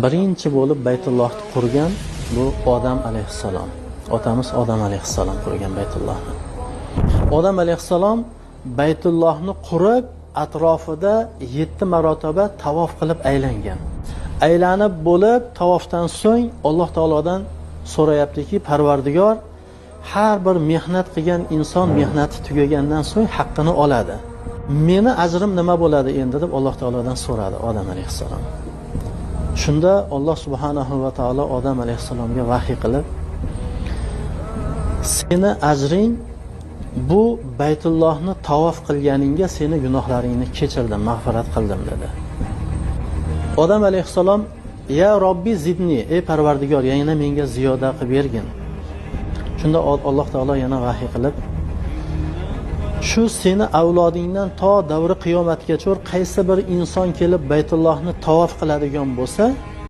Birinchi bo'lib Baytullohni qurgan bu Odam alayhissalom. Otamiz Odam alayhissalom qurgan Baytullohni. Odam alayhissalom Baytullohni qurib, atrofida 7 marotaba tavof qilib aylangan. Aylanib bo'lib, tavofdan so'ng Alloh taolodan so'rayaptiki, Parvardigor, har bir mehnat qilgan inson mehnati tugagandan so'ng haqqini oladi. Meni ajrim nima bo'ladi endi deb Alloh taolodan so'radi Odam alayhissalom. Shunda Alloh subhanahu va taolo Odam alayhissalomga vahiy qilib, seni ajring bu Baytullohni tavof qilganingga seni gunohlaringni kechirdim, mag'firat qildim dedi. Odam alayhissalom, ya Robbi zidni, ey Parvardigor, yana menga ziyoda qilib bergin. Shunda Alloh taolo yana vahiy qilib, shu seni avlodingdan to davri qiyomatgacha qaysi bir inson kelib Baytullohni tavof qiladigan bo'lsa,